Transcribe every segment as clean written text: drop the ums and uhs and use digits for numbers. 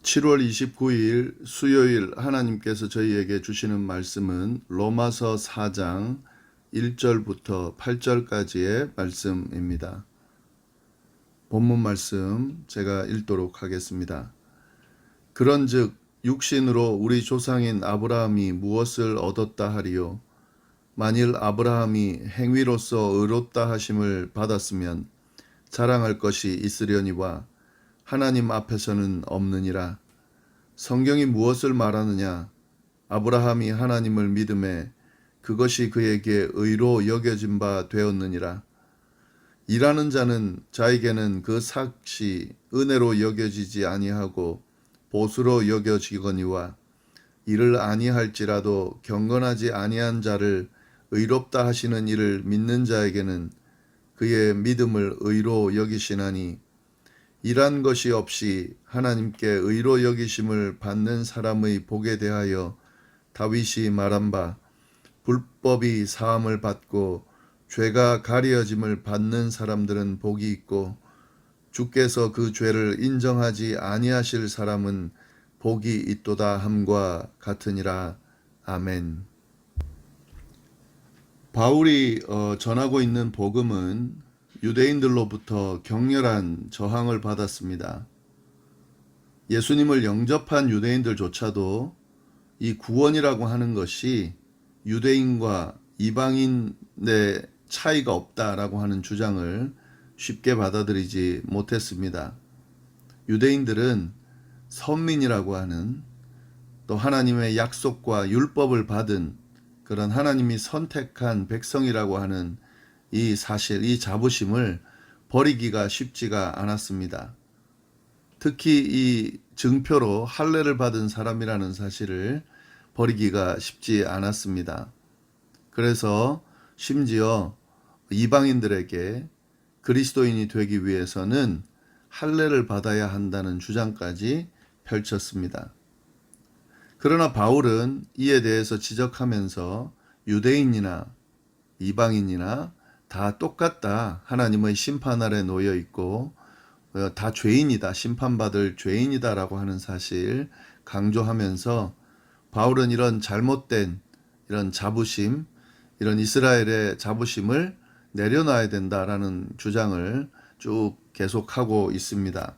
7월 29일 수요일 하나님께서 저희에게 주시는 말씀은 로마서 4장 1절부터 8절까지의 말씀입니다. 본문 말씀 제가 읽도록 하겠습니다. 그런즉 육신으로 우리 조상인 아브라함이 무엇을 얻었다 하리요? 만일 아브라함이 행위로서 의롭다 하심을 받았으면 자랑할 것이 있으려니와 하나님 앞에서는 없느니라. 성경이 무엇을 말하느냐? 아브라함이 하나님을 믿음에 그것이 그에게 의로 여겨진 바 되었느니라. 일하는 자는 자에게는 그 삭이 은혜로 여겨지지 아니하고 보수로 여겨지거니와 이를 아니할지라도 경건하지 아니한 자를 의롭다 하시는 이를 믿는 자에게는 그의 믿음을 의로 여기시나니 일한 것이 없이 하나님께 의로 여기심을 받는 사람의 복에 대하여 다윗이 말한 바 불법이 사함을 받고 죄가 가려짐을 받는 사람들은 복이 있고 주께서 그 죄를 인정하지 아니하실 사람은 복이 있도다 함과 같으니라. 아멘. 바울이 전하고 있는 복음은 유대인들로부터 격렬한 저항을 받았습니다. 예수님을 영접한 유대인들조차도 이 구원이라고 하는 것이 유대인과 이방인의 차이가 없다라고 하는 주장을 쉽게 받아들이지 못했습니다. 유대인들은 선민이라고 하는 또 하나님의 약속과 율법을 받은 그런 하나님이 선택한 백성이라고 하는 이 사실, 이 자부심을 버리기가 쉽지가 않았습니다. 특히 이 증표로 할례를 받은 사람이라는 사실을 버리기가 쉽지 않았습니다. 그래서 심지어 이방인들에게 그리스도인이 되기 위해서는 할례를 받아야 한다는 주장까지 펼쳤습니다. 그러나 바울은 이에 대해서 지적하면서 유대인이나 이방인이나 다 똑같다. 하나님의 심판 아래 놓여 있고 다 죄인이다. 심판받을 죄인이다라고 하는 사실 강조하면서 바울은 이런 잘못된 이런 자부심, 이런 이스라엘의 자부심을 내려놔야 된다라는 주장을 쭉 계속하고 있습니다.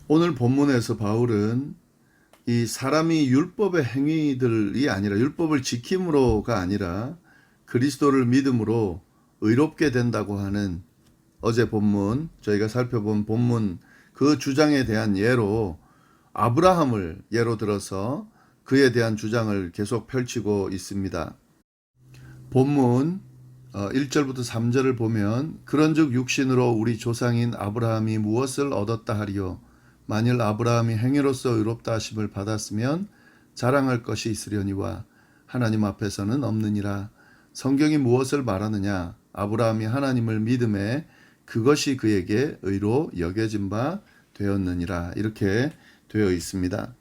오늘 본문에서 바울은 이 사람이 율법의 행위들이 아니라 율법을 지킴으로가 아니라 그리스도를 믿음으로 의롭게 된다고 하는 어제 본문, 저희가 살펴본 본문 그 주장에 대한 예로 아브라함을 예로 들어서 그에 대한 주장을 계속 펼치고 있습니다. 본문 1절부터 3절을 보면 그런즉 육신으로 우리 조상인 아브라함이 무엇을 얻었다 하리요? 만일 아브라함이 행위로서 의롭다 하심을 받았으면 자랑할 것이 있으려니와 하나님 앞에서는 없느니라. 성경이 무엇을 말하느냐? 아브라함이 하나님을 믿음에 그것이 그에게 의로 여겨진 바 되었느니라. 이렇게 되어 있습니다.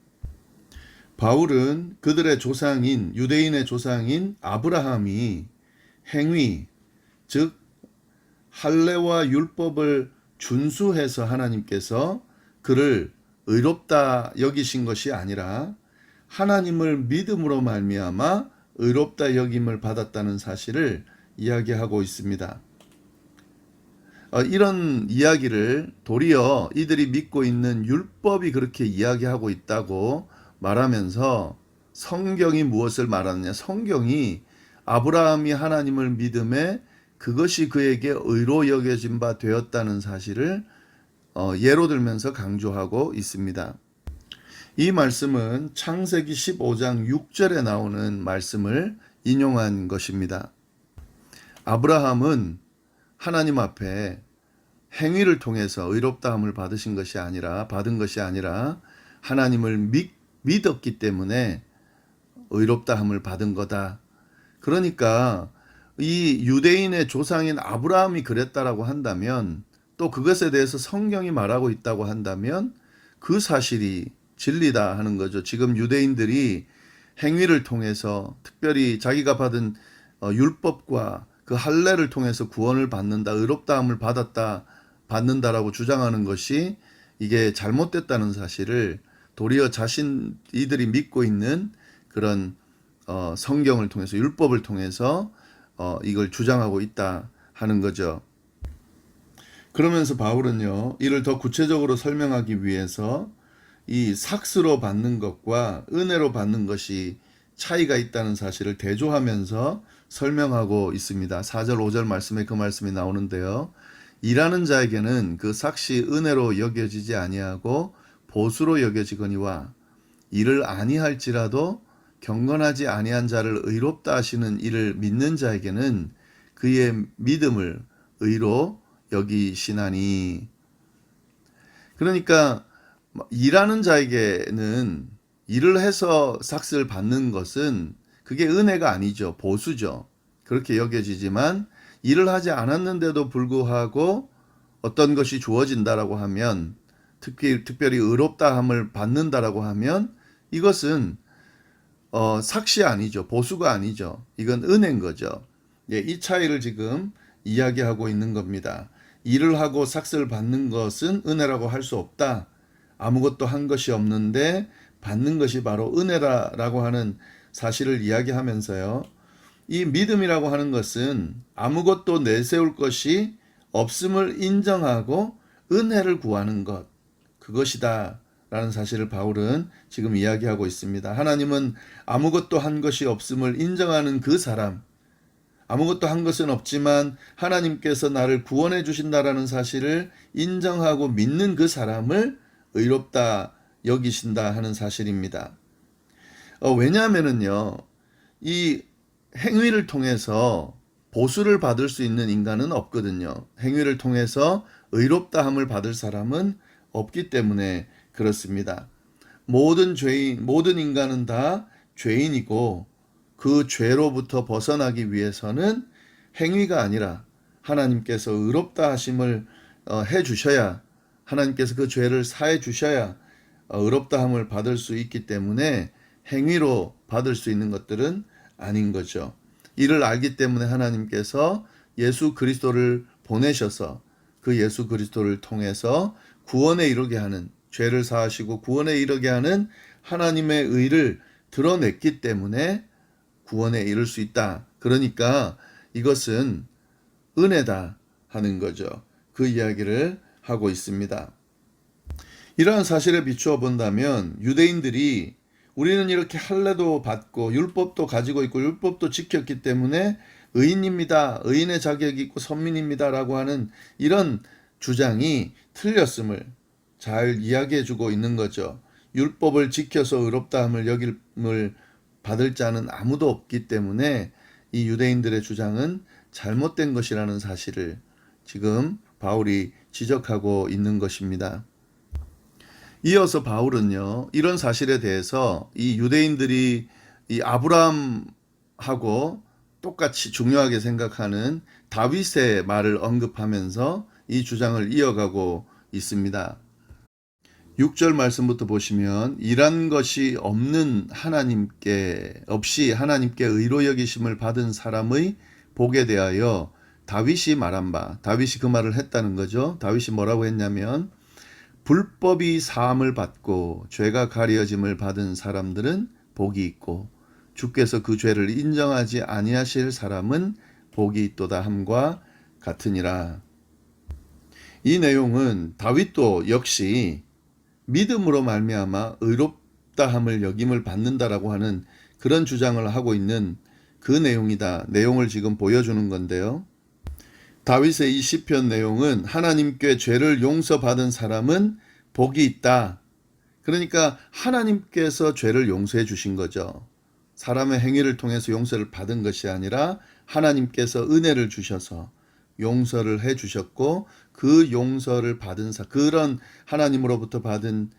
바울은 그들의 조상인 유대인의 조상인 아브라함이 행위, 즉 할례와 율법을 준수해서 하나님께서 그를 의롭다 여기신 것이 아니라 하나님을 믿음으로 말미암아 의롭다 여김을 받았다는 사실을 이야기하고 있습니다. 이런 이야기를 도리어 이들이 믿고 있는 율법이 그렇게 이야기하고 있다고 말하면서 성경이 무엇을 말하느냐? 성경이 아브라함이 하나님을 믿음에 그것이 그에게 의로 여겨진 바 되었다는 사실을 예로 들면서 강조하고 있습니다. 이 말씀은 창세기 15장 6절에 나오는 말씀을 인용한 것입니다. 아브라함은 하나님 앞에 행위를 통해서 의롭다함을 받은 것이 아니라 하나님을 믿었기 때문에 의롭다함을 받은 거다. 그러니까 이 유대인의 조상인 아브라함이 그랬다라고 한다면 또 그것에 대해서 성경이 말하고 있다고 한다면 그 사실이 진리다 하는 거죠. 지금 유대인들이 행위를 통해서 특별히 자기가 받은 율법과 그 할례를 통해서 구원을 받는다, 의롭다함을 받는다라고 주장하는 것이 이게 잘못됐다는 사실을 도리어 이들이 믿고 있는 그런 성경을 통해서 율법을 통해서 이걸 주장하고 있다 하는 거죠. 그러면서 바울은요, 이를 더 구체적으로 설명하기 위해서 이 삭스로 받는 것과 은혜로 받는 것이 차이가 있다는 사실을 대조하면서 설명하고 있습니다. 4절 5절 말씀에 그 말씀이 나오는데요. 일하는 자에게는 그 삭시 은혜로 여겨지지 아니하고 보수로 여겨지거니와 이를 아니할지라도 경건하지 아니한 자를 의롭다 하시는 이를 믿는 자에게는 그의 믿음을 의로 여기시나니. 그러니까 일하는 자에게는 일을 해서 삭스를 받는 것은 그게 은혜가 아니죠. 보수죠. 그렇게 여겨지지만 일을 하지 않았는데도 불구하고 어떤 것이 주어진다라고 하면, 특별히 의롭다함을 받는다라고 하면 이것은 삭시 아니죠. 보수가 아니죠. 이건 은혜인 거죠. 예, 이 차이를 지금 이야기하고 있는 겁니다. 일을 하고 삭스를 받는 것은 은혜라고 할 수 없다. 아무것도 한 것이 없는데 받는 것이 바로 은혜라고 하는 사실을 이야기하면서요. 이 믿음이라고 하는 것은 아무것도 내세울 것이 없음을 인정하고 은혜를 구하는 것, 그것이다 라는 사실을 바울은 지금 이야기하고 있습니다. 하나님은 아무것도 한 것이 없음을 인정하는 그 사람, 아무것도 한 것은 없지만 하나님께서 나를 구원해 주신다라는 사실을 인정하고 믿는 그 사람을 의롭다 여기신다 하는 사실입니다. 왜냐하면은요, 이 행위를 통해서 보수를 받을 수 있는 인간은 없거든요. 행위를 통해서 의롭다함을 받을 사람은 없기 때문에 그렇습니다. 모든 인간은 다 죄인이고 그 죄로부터 벗어나기 위해서는 행위가 아니라 하나님께서 의롭다 하심을 해 주셔야, 하나님께서 그 죄를 사해 주셔야 의롭다함을 받을 수 있기 때문에 행위로 받을 수 있는 것들은 아닌 거죠. 이를 알기 때문에 하나님께서 예수 그리스도를 보내셔서 그 예수 그리스도를 통해서 구원에 이르게 하는, 죄를 사하시고 구원에 이르게 하는 하나님의 의를 드러냈기 때문에 구원에 이를 수 있다. 그러니까 이것은 은혜다 하는 거죠. 그 이야기를 하고 있습니다. 이러한 사실에 비추어 본다면 유대인들이 우리는 이렇게 할례도 받고 율법도 가지고 있고 율법도 지켰기 때문에 의인입니다. 의인의 자격이 있고 선민입니다. 라고 하는 이런 주장이 틀렸음을 잘 이야기해 주고 있는 거죠. 율법을 지켜서 의롭다함을 여김을 받을 자는 아무도 없기 때문에 이 유대인들의 주장은 잘못된 것이라는 사실을 지금 바울이 지적하고 있는 것입니다. 이어서 바울은요, 이런 사실에 대해서 이 유대인들이 이 아브라함하고 똑같이 중요하게 생각하는 다윗의 말을 언급하면서 이 주장을 이어가고 있습니다. 6절 말씀부터 보시면 일한 것이 없는 없이 하나님께 의로 여기심을 받은 사람의 복에 대하여 다윗이 말한 바, 다윗이 그 말을 했다는 거죠. 다윗이 뭐라고 했냐면 불법이 사함을 받고 죄가 가려짐을 받은 사람들은 복이 있고 주께서 그 죄를 인정하지 아니하실 사람은 복이 있도다 함과 같으니라. 이 내용은 다윗도 역시 믿음으로 말미암아 의롭다함을 여김을 받는다라고 하는 그런 주장을 하고 있는 그 내용을 지금 보여주는 건데요. 다윗의 이 시편 내용은 하나님께 죄를 용서받은 사람은 복이 있다. 그러니까 하나님께서 죄를 용서해 주신 거죠. 사람의 행위를 통해서 용서를 받은 것이 아니라 하나님께서 은혜를 주셔서 용서를 해 주셨고 그 용서를 받은 그런 하나님으로부터 받은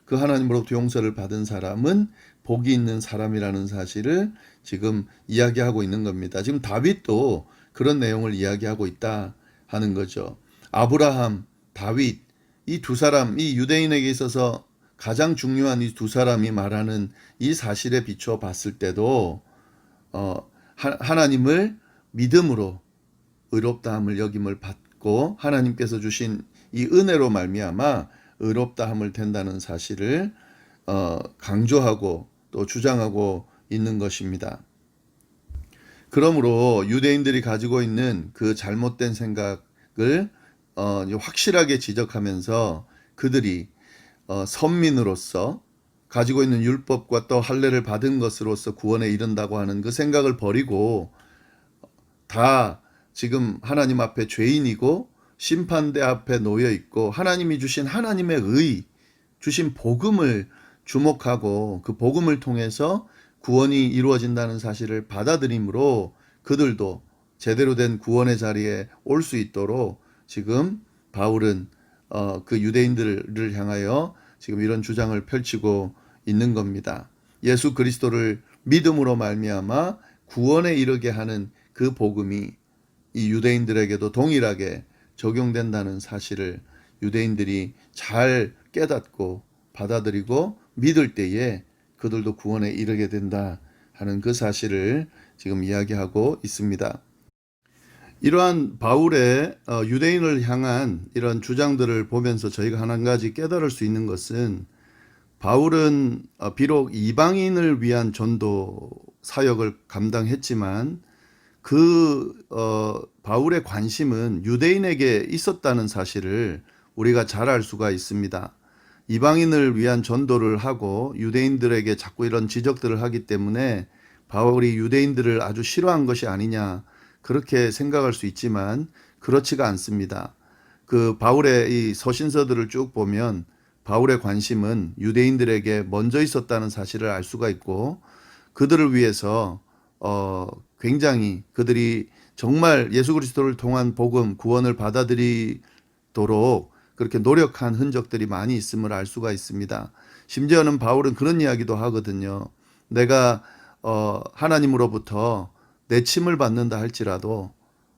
하나님으로부터 용서를 받은 사람은 복이 있는 사람이라는 사실을 지금 이야기하고 있는 겁니다. 지금 다윗도 그런 내용을 이야기하고 있다 하는 거죠. 아브라함, 다윗, 이 두 사람, 이 유대인에게 있어서 가장 중요한 이 두 사람이 말하는 이 사실에 비추어 봤을 때도 하나님을 믿음으로 의롭다함을 여김을 받고 하나님께서 주신 이 은혜로 말미암아 의롭다 함을 된다는 사실을 강조하고 또 주장하고 있는 것입니다. 그러므로 유대인들이 가지고 있는 그 잘못된 생각을 확실하게 지적하면서 그들이 선민으로서 가지고 있는 율법과 또 할례를 받은 것으로서 구원에 이른다고 하는 그 생각을 버리고 다 지금 하나님 앞에 죄인이고 심판대 앞에 놓여 있고 하나님이 주신 하나님의 의, 주신 복음을 주목하고 그 복음을 통해서 구원이 이루어진다는 사실을 받아들임으로 그들도 제대로 된 구원의 자리에 올 수 있도록 지금 바울은 그 유대인들을 향하여 지금 이런 주장을 펼치고 있는 겁니다. 예수 그리스도를 믿음으로 말미암아 구원에 이르게 하는 그 복음이 이 유대인들에게도 동일하게 적용된다는 사실을 유대인들이 잘 깨닫고 받아들이고 믿을 때에 그들도 구원에 이르게 된다 하는 그 사실을 지금 이야기하고 있습니다. 이러한 바울의 유대인을 향한 이런 주장들을 보면서 저희가 한 가지 깨달을 수 있는 것은 바울은 비록 이방인을 위한 전도 사역을 감당했지만 그 바울의 관심은 유대인에게 있었다는 사실을 우리가 잘 알 수가 있습니다. 이방인을 위한 전도를 하고 유대인들에게 자꾸 이런 지적들을 하기 때문에 바울이 유대인들을 아주 싫어한 것이 아니냐 그렇게 생각할 수 있지만 그렇지가 않습니다. 그 바울의 이 서신서들을 쭉 보면 바울의 관심은 유대인들에게 먼저 있었다는 사실을 알 수가 있고 그들을 위해서 굉장히 그들이 정말 예수 그리스도를 통한 복음 구원을 받아들이도록 그렇게 노력한 흔적들이 많이 있음을 알 수가 있습니다. 심지어는 바울은 그런 이야기도 하거든요. 내가 하나님으로부터 내침을 받는다 할지라도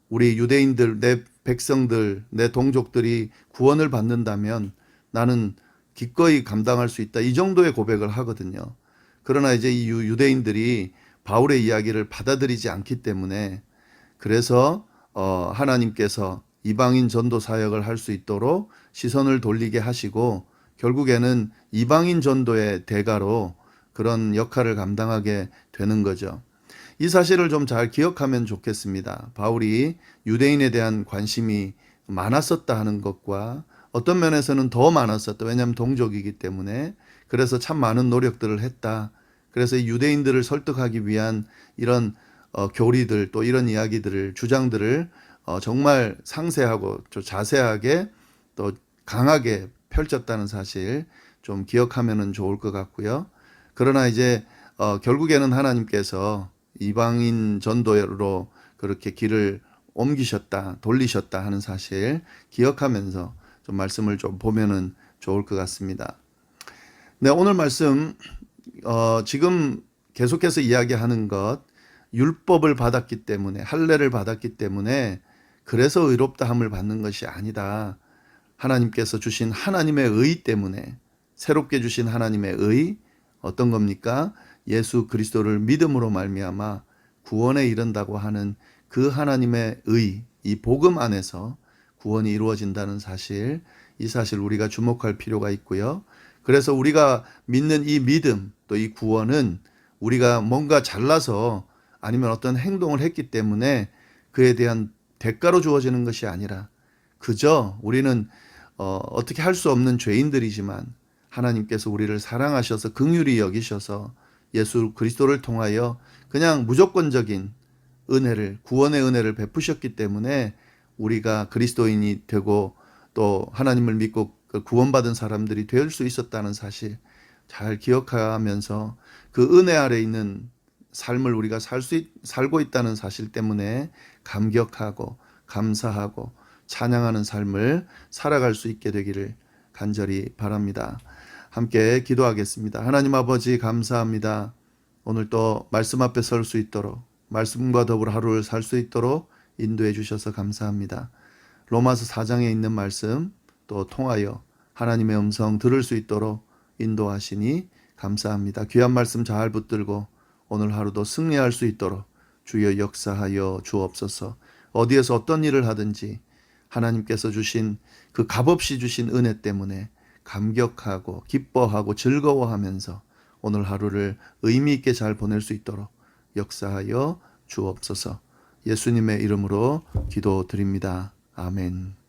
우리 유대인들, 내 백성들, 내 동족들이 구원을 받는다면 나는 기꺼이 감당할 수 있다. 이 정도의 고백을 하거든요. 그러나 이제 이 유대인들이 바울의 이야기를 받아들이지 않기 때문에 그래서 하나님께서 이방인 전도 사역을 할 수 있도록 시선을 돌리게 하시고 결국에는 이방인 전도의 대가로 그런 역할을 감당하게 되는 거죠. 이 사실을 좀 잘 기억하면 좋겠습니다. 바울이 유대인에 대한 관심이 많았었다 하는 것과 어떤 면에서는 더 많았었다. 왜냐하면 동족이기 때문에. 그래서 참 많은 노력들을 했다. 그래서 이 유대인들을 설득하기 위한 이런 교리들 또 이런 이야기들을 주장들을 정말 상세하고 좀 자세하게 또 강하게 펼쳤다는 사실 좀 기억하면 좋을 것 같고요. 그러나 이제 결국에는 하나님께서 이방인 전도로 그렇게 길을 옮기셨다, 돌리셨다 하는 사실 기억하면서 좀 말씀을 좀 보면은 좋을 것 같습니다. 네, 오늘 말씀 지금 계속해서 이야기하는 것 율법을 받았기 때문에 할례를 받았기 때문에 그래서 의롭다 함을 받는 것이 아니다. 하나님께서 주신 하나님의 의 때문에 새롭게 주신 하나님의 의 어떤 겁니까? 예수 그리스도를 믿음으로 말미암아 구원에 이른다고 하는 그 하나님의 의, 이 복음 안에서 구원이 이루어진다는 사실, 이 사실 우리가 주목할 필요가 있고요. 그래서 우리가 믿는 이 믿음, 또 이 구원은 우리가 뭔가 잘나서 아니면 어떤 행동을 했기 때문에 그에 대한 대가로 주어지는 것이 아니라 그저 우리는 어떻게 할 수 없는 죄인들이지만 하나님께서 우리를 사랑하셔서 긍휼히 여기셔서 예수 그리스도를 통하여 그냥 무조건적인 은혜를 구원의 은혜를 베푸셨기 때문에 우리가 그리스도인이 되고 또 하나님을 믿고 구원받은 사람들이 될 수 있었다는 사실 잘 기억하면서 그 은혜 아래 있는 삶을 우리가 살고 있다는 사실 때문에 감격하고 감사하고 찬양하는 삶을 살아갈 수 있게 되기를 간절히 바랍니다. 함께 기도하겠습니다. 하나님 아버지 감사합니다. 오늘 또 말씀 앞에 설 수 있도록 말씀과 더불어 하루를 살 수 있도록 인도해 주셔서 감사합니다. 로마서 4장에 있는 말씀 또 통하여 하나님의 음성 들을 수 있도록 인도하시니 감사합니다. 귀한 말씀 잘 붙들고 오늘 하루도 승리할 수 있도록 주여 역사하여 주옵소서. 어디에서 어떤 일을 하든지 하나님께서 주신 그 값없이 주신 은혜 때문에 감격하고 기뻐하고 즐거워하면서 오늘 하루를 의미 있게 잘 보낼 수 있도록 역사하여 주옵소서. 예수님의 이름으로 기도드립니다. 아멘.